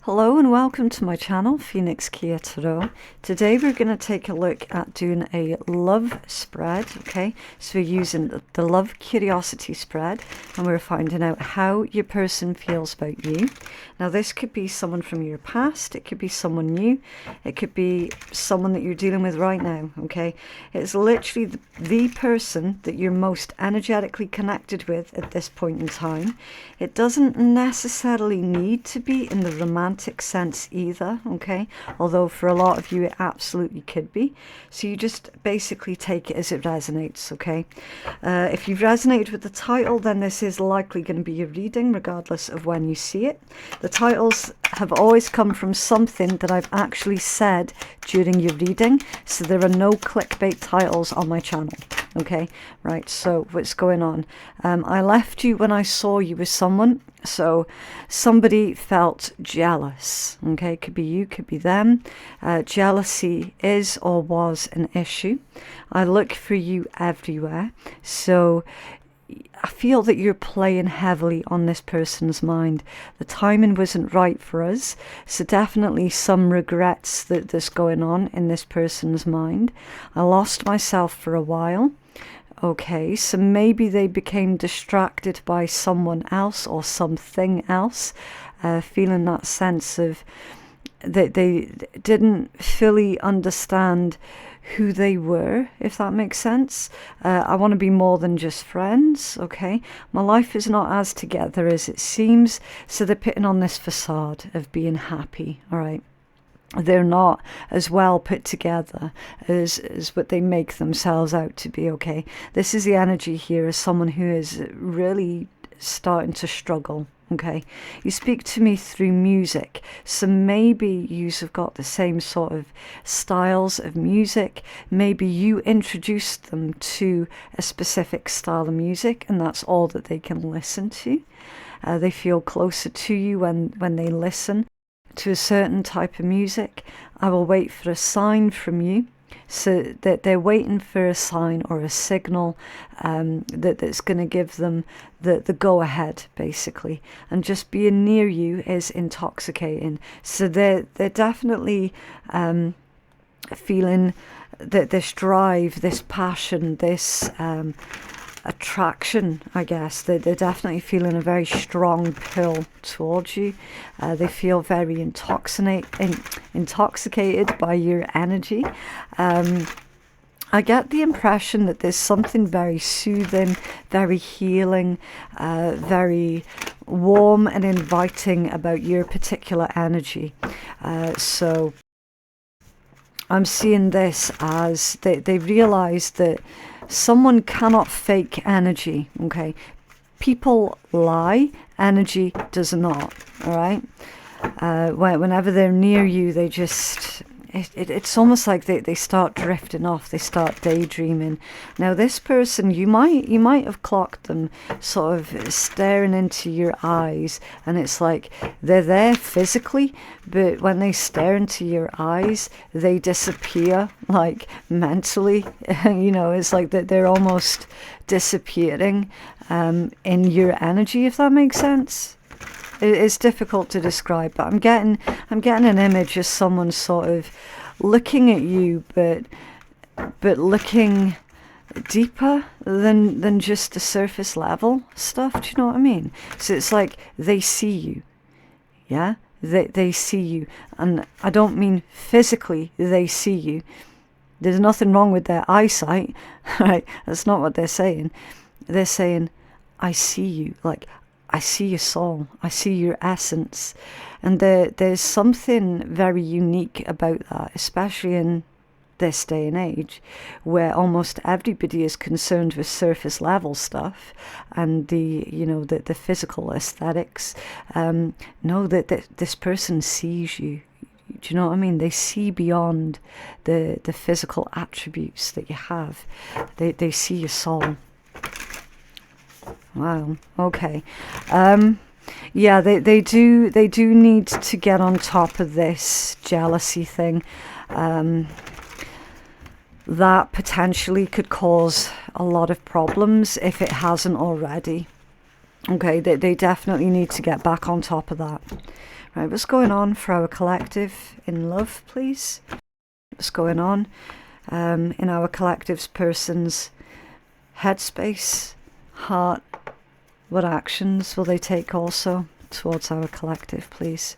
Hello and welcome to my channel, Phoenix Keia Tarot. Today we're going to take a look at doing a love spread, okay? So we're using the love curiosity spread and we're finding out how your person feels about you. Now this could be someone from your past, it could be someone new, it could be someone that you're dealing with right now, okay? It's literally the person that you're most energetically connected with at this point in time. It doesn't necessarily need to be in the romantic sense either, okay? Although for a lot of you it absolutely could be. So you just basically take it as it resonates, okay? If you've resonated with the title, then this is likely going to be your reading regardless of when you see it. The titles have always come from something that I've actually said during your reading, so there are no clickbait titles on my channel. Okay, right, so what's going on? I left you when I saw you with someone, so somebody felt jealous, okay? Could be you, could be them. Jealousy is or was an issue. I look for you everywhere, so I feel that you're playing heavily on this person's mind. The timing wasn't right for us, so definitely some regrets that's going on in this person's mind. I lost myself for a while. Okay, so maybe they became distracted by someone else or something else, feeling that sense of that they didn't fully understand who they were, if that makes sense. I want to be more than just friends, okay? My life is not as together as it seems, so they're putting on this facade of being happy, all right? They're not as well put together as what they make themselves out to be, okay? This is the energy here as someone who is really starting to struggle, okay? You speak to me through music, so maybe you've got the same sort of styles of music. Maybe you introduced them to a specific style of music and that's all that they can listen to. They feel closer to you when they listen to a certain type of music. I will wait for a sign from you, so that they're waiting for a sign or a signal that's going to give them the go ahead, basically. And just being near you is intoxicating, so they're definitely feeling that this drive, this passion, this attraction, I guess. They're definitely feeling a very strong pull towards you. They feel very intoxicated by your energy. I get the impression that there's something very soothing, very healing, very warm and inviting about your particular energy. So I'm seeing this as they realize that someone cannot fake energy, okay? People lie, energy does not, all right? Whenever they're near you, they just... It's almost like they start drifting off, they start daydreaming. Now this person, you might have clocked them sort of staring into your eyes, and it's like they're there physically, but when they stare into your eyes, they disappear, like mentally. You know, it's like that they're almost disappearing in your energy, if that makes sense. It's difficult to describe, but I'm getting an image of someone sort of looking at you, but looking deeper than just the surface level stuff. Do you know what I mean? So it's like they see you, yeah. They see you, and I don't mean physically they see you. There's nothing wrong with their eyesight, right? That's not what they're saying. They're saying, I see you, like, I see your soul, I see your essence. And there's something very unique about that, especially in this day and age, where almost everybody is concerned with surface level stuff and the physical aesthetics. No, that this person sees you. Do you know what I mean? They see beyond the physical attributes that you have. They see your soul. Wow. Okay. Yeah, they do need to get on top of this jealousy thing. That potentially could cause a lot of problems if it hasn't already. Okay, they definitely need to get back on top of that. Right, what's going on for our collective in love, please? What's going on in our collective's person's headspace, heart? What actions will they take also towards our collective, please?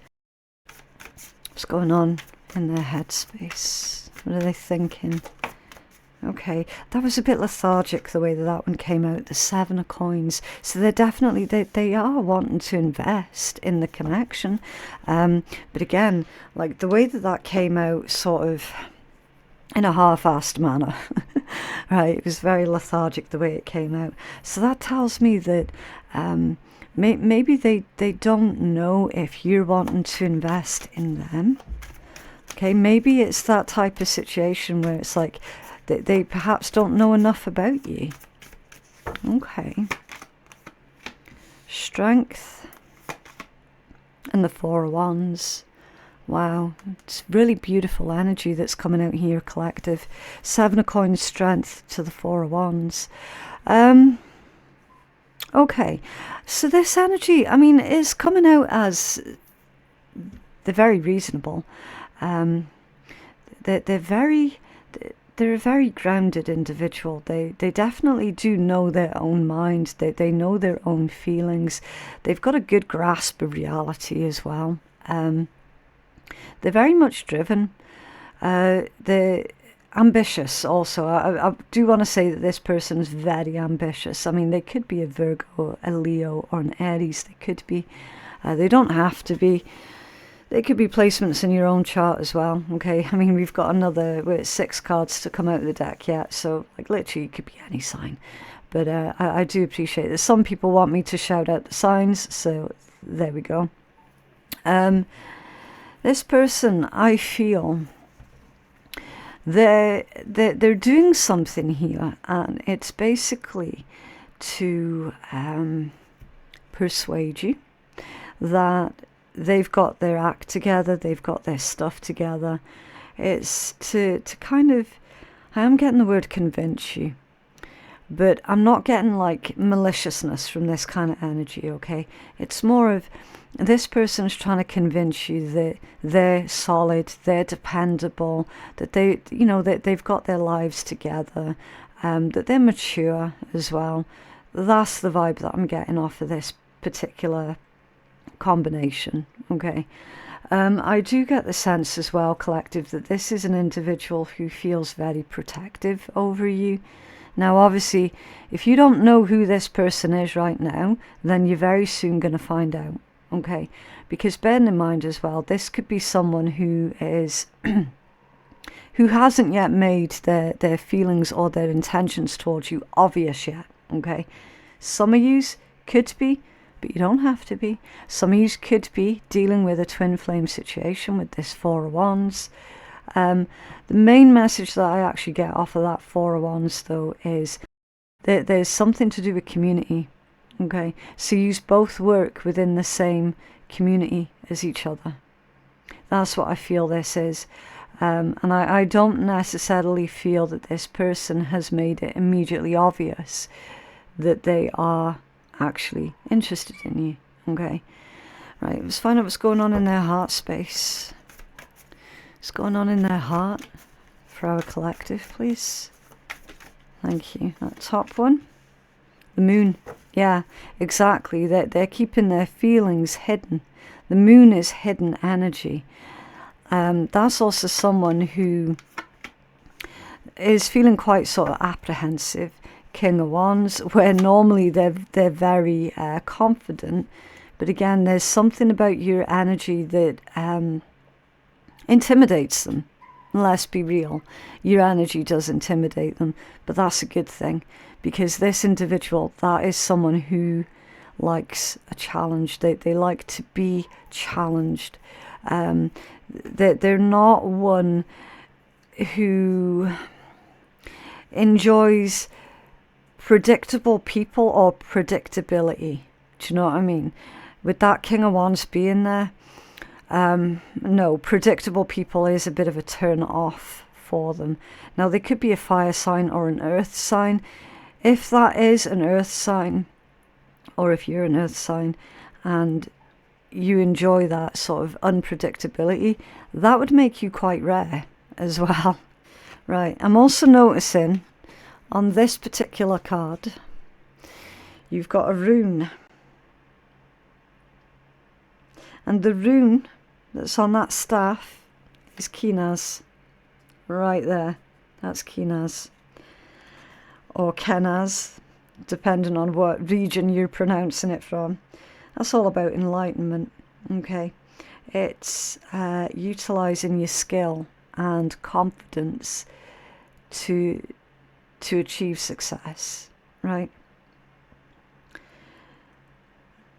What's going on in their headspace? What are they thinking? Okay, that was a bit lethargic, the way that one came out, the 7 of coins. So they're definitely, they are wanting to invest in the connection. But again, like the way that came out sort of in a half-assed manner, right? It was very lethargic the way it came out. So that tells me that maybe they don't know if you're wanting to invest in them. Okay, maybe it's that type of situation where it's like, they perhaps don't know enough about you. Okay. Strength. And the 4 of Wands. Wow. It's really beautiful energy that's coming out here, collective. 7 of coins, strength to the 4 of Wands. Okay. So this energy, I mean, is coming out as they're very reasonable. They're a very grounded individual. They definitely do know their own mind. They know their own feelings. They've got a good grasp of reality as well. They're very much driven. They're ambitious also. I do want to say that this person is very ambitious. I mean, they could be a Virgo, a Leo, or an Aries. They could be. They don't have to be. They could be placements in your own chart as well, okay? I mean, we've got another 6 cards to come out of the deck yet, so like literally it could be any sign. But I do appreciate that some people want me to shout out the signs, so there we go. This person, I feel, they're doing something here, and it's basically to persuade you that they've got their act together, they've got their stuff together. It's to kind of, I am getting the word convince you, but I'm not getting like maliciousness from this kind of energy, okay? It's more of this person's trying to convince you that they're solid, they're dependable, that they, you know, that they've got their lives together, that they're mature as well. That's the vibe that I'm getting off of this particular combination, okay? I do get the sense as well, collective, that this is an individual who feels very protective over you. Now, obviously, if you don't know who this person is right now, then you're very soon going to find out, okay? Because bearing in mind as well, this could be someone who is who hasn't yet made their feelings or their intentions towards you obvious yet, okay? Some of yous could be, but you don't have to be. Some of you could be dealing with a twin flame situation with this 4 of Wands. The main message that I actually get off of that 4 of Wands, though, is that there's something to do with community. Okay, so you both work within the same community as each other. That's what I feel this is. And I don't necessarily feel that this person has made it immediately obvious that they are actually interested in you. Okay, right, let's find out what's going on in their heart space. What's going on in their heart for our collective, please? Thank you. That top one, the moon. Yeah, exactly. They're keeping their feelings hidden. The moon is hidden energy. That's also someone who is feeling quite sort of apprehensive. King of Wands, where normally they're very confident, but again, there's something about your energy that intimidates them. Let's be real, your energy does intimidate them, but that's a good thing, because this individual, that is someone who likes a challenge. They like to be challenged. They're not one who enjoys predictable people or predictability. Do you know what I mean? With that King of Wands being there, no, predictable people is a bit of a turn off for them. Now, they could be a fire sign or an earth sign. If that is an earth sign, or if you're an earth sign and you enjoy that sort of unpredictability, that would make you quite rare as well. Right, I'm also noticing on this particular card, you've got a rune. And the rune that's on that staff is Kenaz. Right there. That's Kenaz. Or Kenaz, depending on what region you're pronouncing it from. That's all about enlightenment. Okay. It's utilising your skill and confidence to achieve success. Right?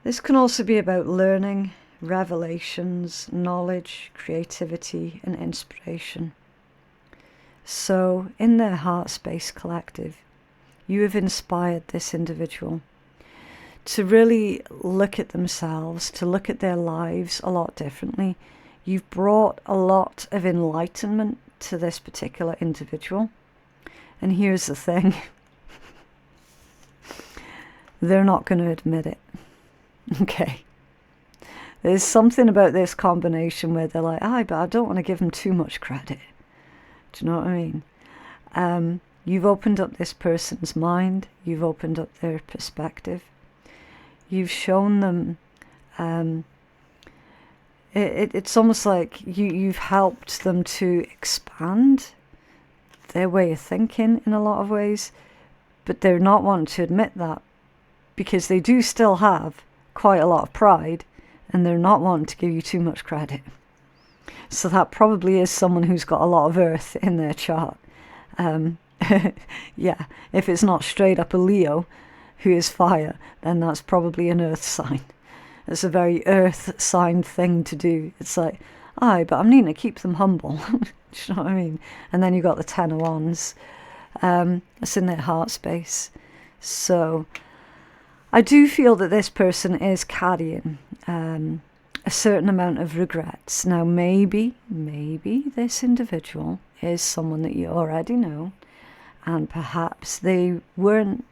This can also be about learning, revelations, knowledge, creativity, and inspiration. So, in their Heart Space Collective, you have inspired this individual to really look at themselves, to look at their lives a lot differently. You've brought a lot of enlightenment to this particular individual. And here's the thing. They're not going to admit it. Okay. There's something about this combination where they're like, but I don't want to give them too much credit. Do you know what I mean? You've opened up this person's mind. You've opened up their perspective. You've shown them, it's almost like you've helped them to expand their way of thinking in a lot of ways, but they're not wanting to admit that because they do still have quite a lot of pride, and they're not wanting to give you too much credit. So that probably is someone who's got a lot of earth in their chart. Yeah, if it's not straight up a Leo who is fire, then that's probably an earth sign. It's a very earth sign thing to do. It's like, but I'm needing to keep them humble. Do you know what I mean? And then you've got the Ten of Wands. It's in their heart space. So I do feel that this person is carrying a certain amount of regrets. Now, maybe this individual is someone that you already know, and perhaps they weren't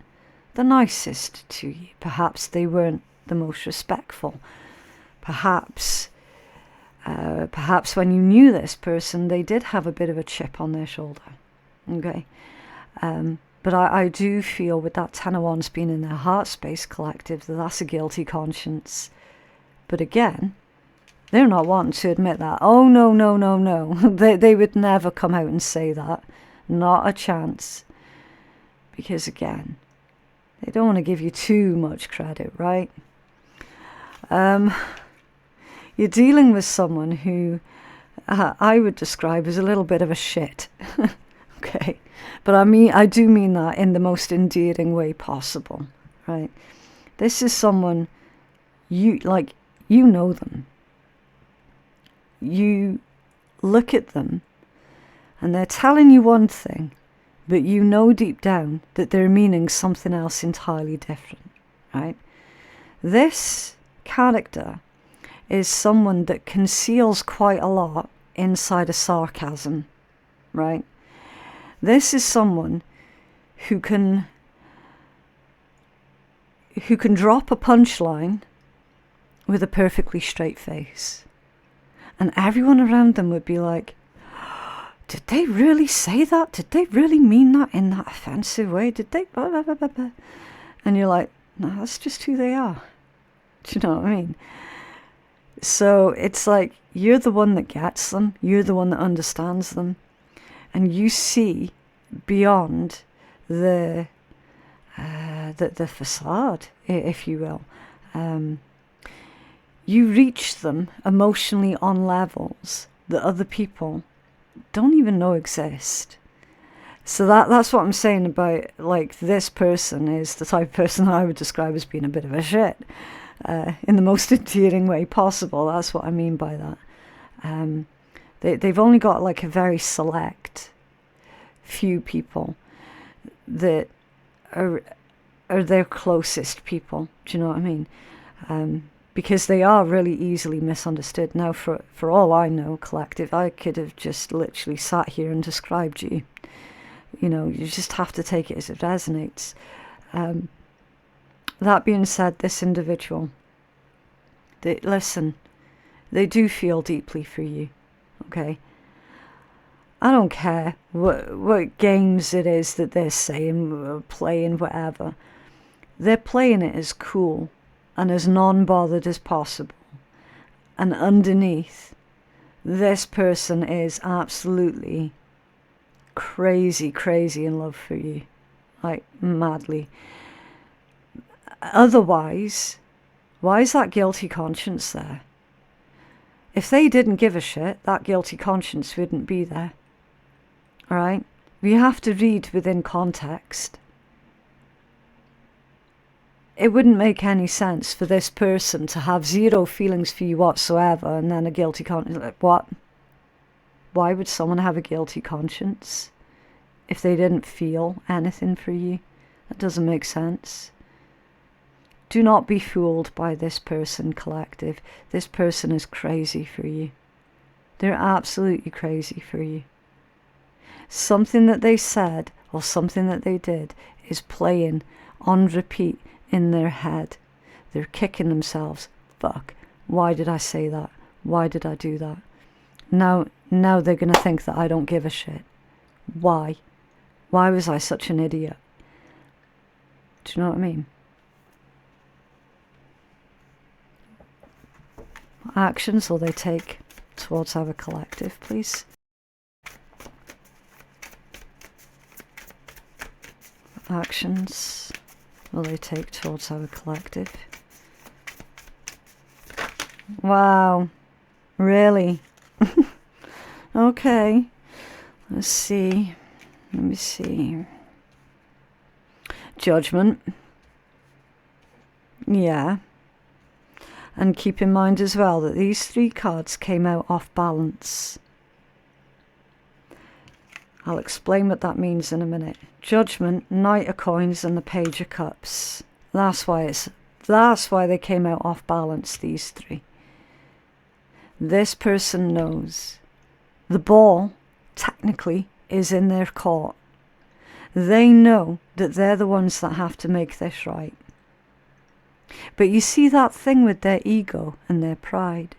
the nicest to you. Perhaps they weren't the most respectful. Perhaps when you knew this person, they did have a bit of a chip on their shoulder. Okay. But I do feel with that Ten of Wands being in their Heart Space Collective, that's a guilty conscience. But again, they're not wanting to admit that. Oh, no. They would never come out and say that. Not a chance. Because again, they don't want to give you too much credit, right? You're dealing with someone who I would describe as a little bit of a shit. Okay. But I do mean that in the most endearing way possible, right? This is someone you know them. You look at them and they're telling you one thing, but you know deep down that they're meaning something else entirely different, right? This character is someone that conceals quite a lot inside a sarcasm, right? This is someone who can drop a punchline with a perfectly straight face. And everyone around them would be like, did they really say that? Did they really mean that in that offensive way? Did they? Blah, blah, blah, blah, blah. And you're like, no, that's just who they are. Do you know what I mean? So it's like you're the one that gets them. You're the one that understands them. And you see beyond the facade, if you will. You reach them emotionally on levels that other people don't even know exist. So that's what I'm saying about, like, this person is the type of person that I would describe as being a bit of a shit. In the most endearing way possible. That's what I mean by that. They've only got like a very select few people that are their closest people. Do you know what I mean? Because they are really easily misunderstood. Now, for all I know, collective, I could have just literally sat here and described you. You know, you just have to take it as it resonates. That being said, this individual Listen, they do feel deeply for you, okay? I don't care what games it is that they're saying, playing, whatever. They're playing it as cool and as non-bothered as possible. And underneath, this person is absolutely crazy, crazy in love for you. Like, madly. Otherwise, why is that guilty conscience there? If they didn't give a shit, that guilty conscience wouldn't be there. Alright? We have to read within context. It wouldn't make any sense for this person to have zero feelings for you whatsoever and then a guilty conscience. Like, what? Why would someone have a guilty conscience if they didn't feel anything for you? That doesn't make sense. Do not be fooled by this person, collective. This person is crazy for you. They're absolutely crazy for you. Something that they said or something that they did is playing on repeat in their head. They're kicking themselves. Fuck. Why did I say that? Why did I do that? Now they're going to think that I don't give a shit. Why? Why was I such an idiot? Do you know what I mean? What actions will they take towards our collective, please? What actions will they take towards our collective? Wow. Really? Okay. Let's see. Let me see. Judgment. Yeah. And keep in mind as well that these three cards came out off balance. I'll explain what that means in a minute. Judgment, Knight of Coins, and the Page of Cups. That's why they came out off balance, these three. This person knows the ball, technically, is in their court. They know that they're the ones that have to make this right. But you see that thing with their ego and their pride?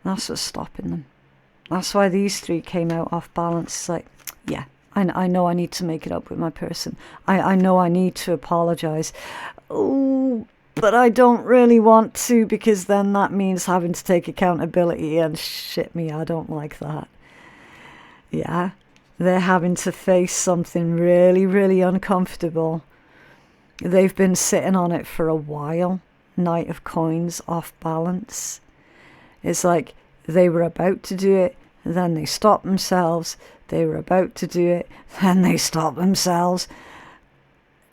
That's what's stopping them. That's why these three came out off balance. It's like, yeah, I know I need to make it up with my person. I know I need to apologize. Oh, but I don't really want to, because then that means having to take accountability, and shit me, I don't like that. Yeah, they're having to face something really, really uncomfortable. They've been sitting on it for a while. Knight of Coins off balance. It's like they were about to do it, then they stopped themselves. They were about to do it, then they stopped themselves.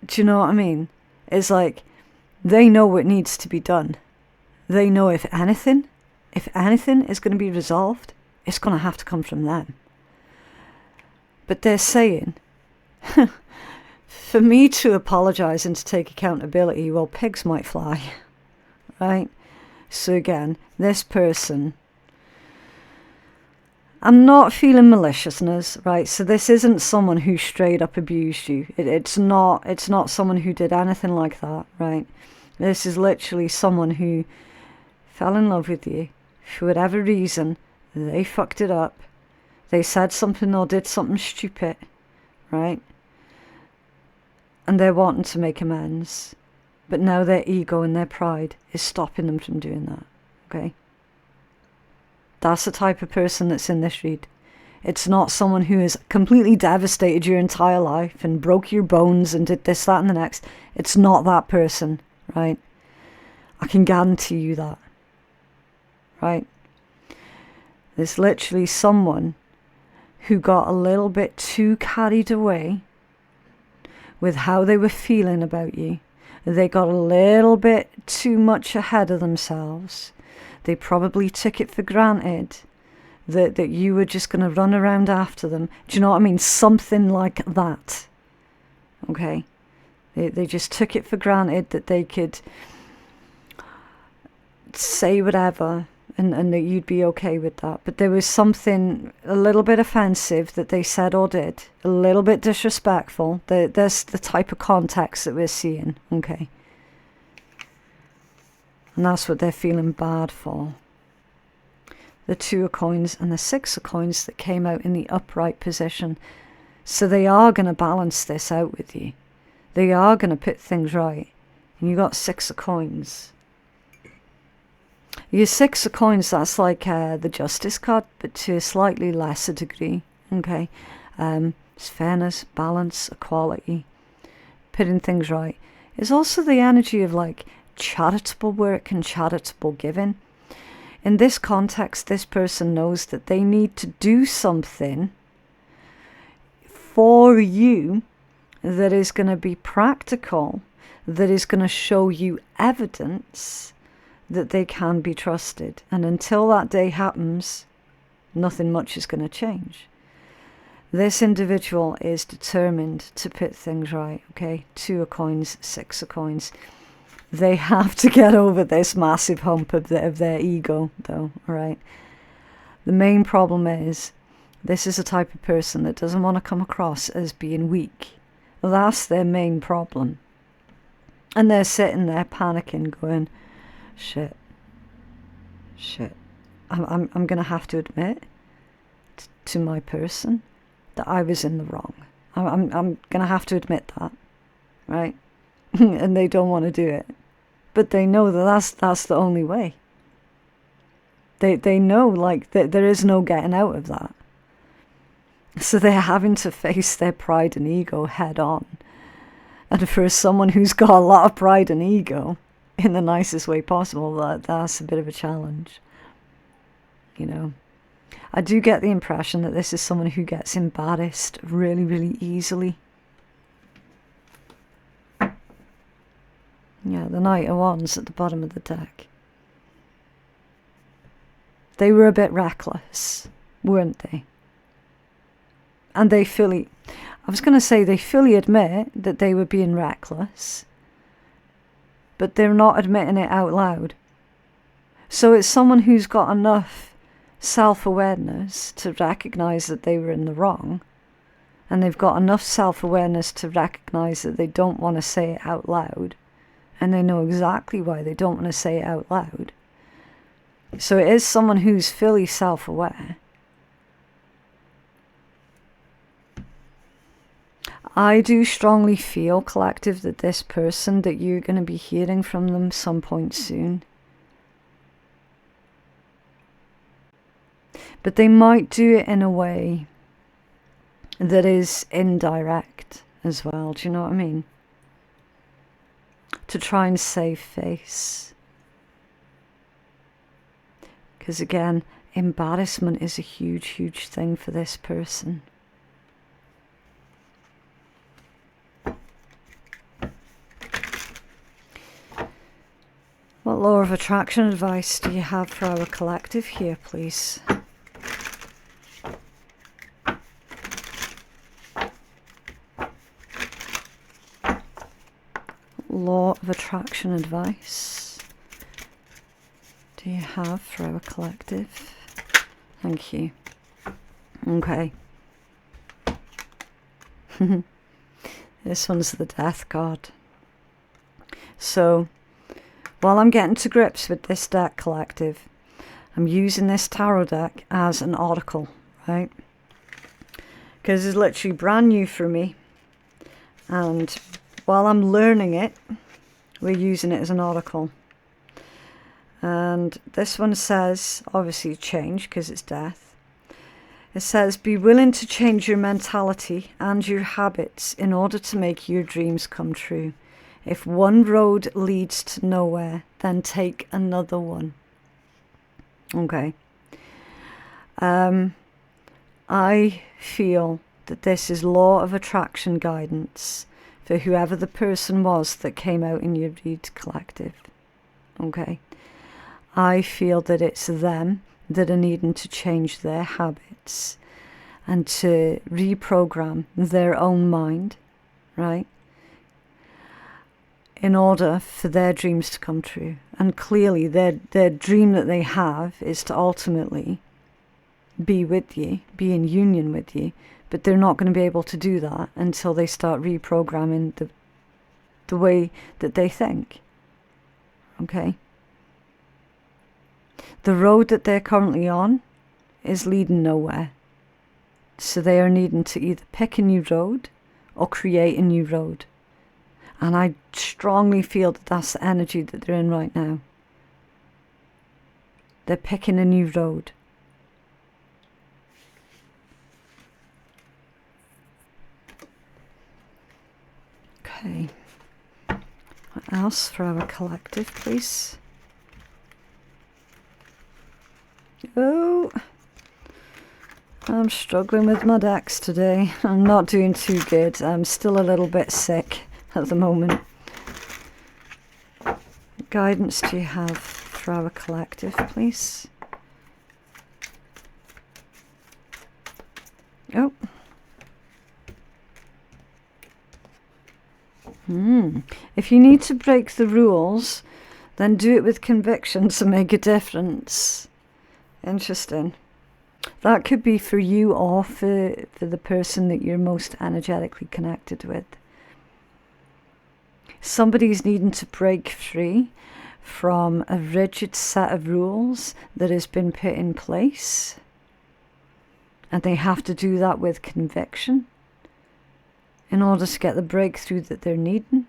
Do you know what I mean? It's like they know what needs to be done. They know if anything is going to be resolved, it's going to have to come from them. But they're saying, for me to apologize and to take accountability, well, pigs might fly, right? So again, this person, I'm not feeling maliciousness, right? So this isn't someone who straight up abused you. It's not someone who did anything like that, right? This is literally someone who fell in love with you. For whatever reason, they fucked it up. They said something or did something stupid, right? And they're wanting to make amends. But now their ego and their pride is stopping them from doing that, okay? That's the type of person that's in this read. It's not someone who has completely devastated your entire life and broke your bones and did this, that, and the next. It's not that person, right? I can guarantee you that, right? There's literally someone who got a little bit too carried away with how they were feeling about you. They got a little bit too much ahead of themselves. They probably took it for granted that you were just going to run around after them. Do you know what I mean? Something like that. Okay? They just took it for granted that they could say whatever and that you'd be okay with that. But there was something a little bit offensive that they said or did. A little bit disrespectful. There's the type of context that we're seeing. Okay? And that's what they're feeling bad for. The Two of Coins and the Six of Coins that came out in the upright position. So they are going to balance this out with you. They are going to put things right. And you got Six of Coins. Your Six of Coins, that's like the Justice card, but to a slightly lesser degree. Okay. It's fairness, balance, equality, putting things right. It's also the energy of like charitable work and charitable giving. In this context, this person knows that they need to do something for you that is going to be practical, that is going to show you evidence that they can be trusted. And until that day happens, nothing much is going to change. This individual is determined to put things right, okay? Two of Coins, Six of Coins. They have to get over this massive hump of their ego, though, all right? The main problem is, this is a type of person that doesn't want to come across as being weak. That's their main problem. And they're sitting there panicking, going, shit. I'm going to have to admit to my person that I was in the wrong. I'm going to have to admit that, right? And they don't want to do it. But they know that that's the only way. They know, like, that there is no getting out of that. So they're having to face their pride and ego head on. And for someone who's got a lot of pride and ego, in the nicest way possible, that's a bit of a challenge. You know, I do get the impression that this is someone who gets embarrassed really, really easily. Yeah, the Knight of Wands at the bottom of the deck. They were a bit reckless, weren't they? And they fully, I was going to say they fully admit that they were being reckless, but they're not admitting it out loud. So it's someone who's got enough self-awareness to recognize that they were in the wrong, and they've got enough self-awareness to recognize that they don't want to say it out loud, and they know exactly why they don't want to say it out loud. So it is someone who's fully self-aware. I do strongly feel, collective, that this person, that you're going to be hearing from them some point soon. But they might do it in a way that is indirect as well. Do you know what I mean? To try and save face. Because again, embarrassment is a huge, huge thing for this person. What law of attraction advice do you have for our collective here, please? Law of attraction advice do you have for our collective? Thank you. Okay. This one's the Death card. So, while I'm getting to grips with this deck, collective, I'm using this tarot deck as an oracle, right? Because it's literally brand new for me. And while I'm learning it, we're using it as an oracle. And this one says, obviously change because it's death. It says, be willing to change your mentality and your habits in order to make your dreams come true. If one road leads to nowhere, then take another one. Okay. I feel that this is law of attraction guidance for whoever the person was that came out in your read, collective. Okay. I feel that it's them that are needing to change their habits and to reprogram their own mind, right? In order for their dreams to come true. And clearly their dream that they have is to ultimately be with you, be in union with you, but they're not going to be able to do that until they start reprogramming the way that they think. Okay? The road that they're currently on is leading nowhere. So they are needing to either pick a new road or create a new road. And I strongly feel that that's the energy that they're in right now. They're picking a new road. Okay. What else for our collective, please? Oh, I'm struggling with my decks today. I'm not doing too good. I'm still a little bit sick at the moment. What guidance do you have for our collective, please? Oh. If you need to break the rules, then do it with conviction to make a difference. Interesting. That could be for you or for the person that you're most energetically connected with. Somebody's needing to break free from a rigid set of rules that has been put in place. And they have to do that with conviction in order to get the breakthrough that they're needing.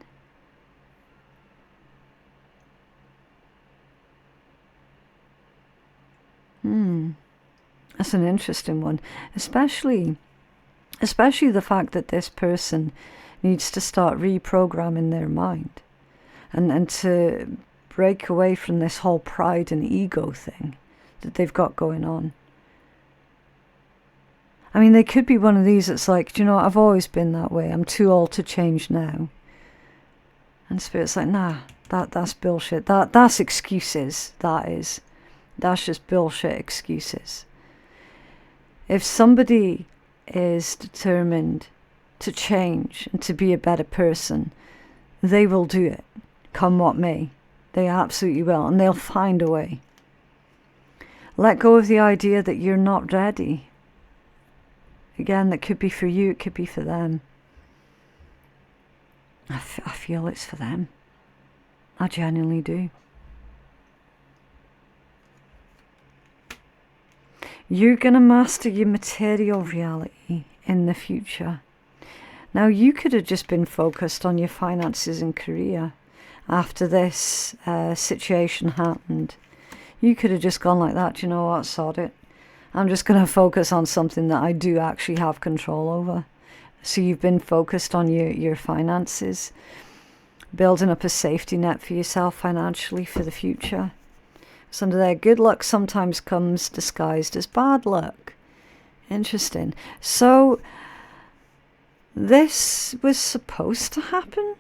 That's an interesting one, especially the fact that this person needs to start reprogramming their mind and to break away from this whole pride and ego thing that they've got going on. I mean, they could be one of these that's like, do you know what, I've always been that way. I'm too old to change now. And Spirit's like, nah, that's bullshit. That's excuses, that is. That's just bullshit excuses. If somebody is determined to change and to be a better person, they will do it, come what may. They absolutely will, and they'll find a way. Let go of the idea that you're not ready. Again, that could be for you, it could be for them. I feel it's for them. I genuinely do. You're going to master your material reality in the future. Now, you could have just been focused on your finances and career after this situation happened. You could have just gone like that, do you know what, sod it. I'm just going to focus on something that I do actually have control over. So you've been focused on your finances, building up a safety net for yourself financially for the future. So under there, good luck sometimes comes disguised as bad luck. Interesting. So this was supposed to happen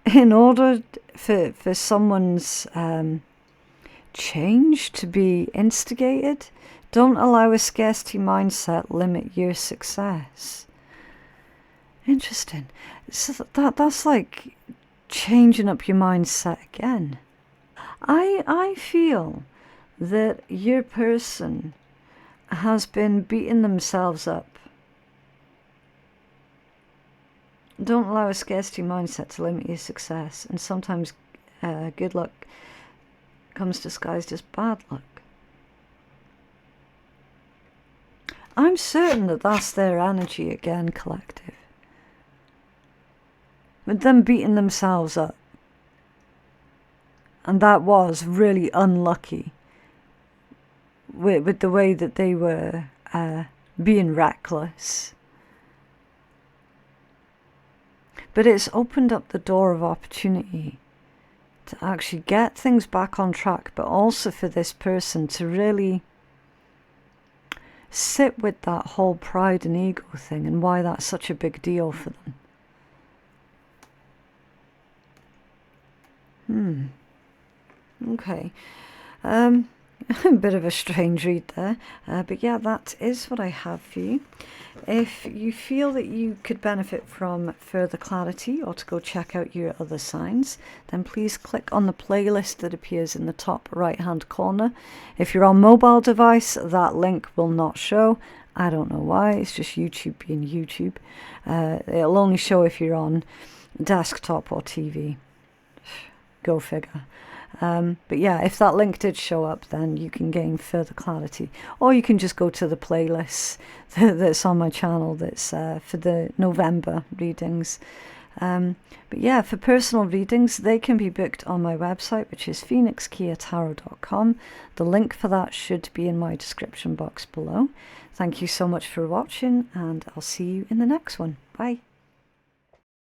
in order for someone's change to be instigated. Don't allow a scarcity mindset limit your success. Interesting. So that's like changing up your mindset again. I feel that your person has been beating themselves up. Don't allow a scarcity mindset to limit your success. And sometimes good luck comes disguised as bad luck. I'm certain that that's their energy again, collective. With them beating themselves up. And that was really unlucky with the way that they were being reckless. But it's opened up the door of opportunity to actually get things back on track, but also for this person to really sit with that whole pride and ego thing and why that's such a big deal for them. Okay. A bit of a strange read there, but yeah, that is what I have for you. If you feel that you could benefit from further clarity or to go check out your other signs, then please click on the playlist that appears in the top right hand corner. If you're on mobile device, that link will not show. I don't know why, it's just YouTube being YouTube. It'll only show if you're on desktop or TV. Go figure. But yeah, if that link did show up, then you can gain further clarity. Or you can just go to the playlist that's on my channel that's for the November readings. But yeah, for personal readings, they can be booked on my website, which is phoenixkeiatarot.com. The link for that should be in my description box below. Thank you so much for watching, and I'll see you in the next one. Bye.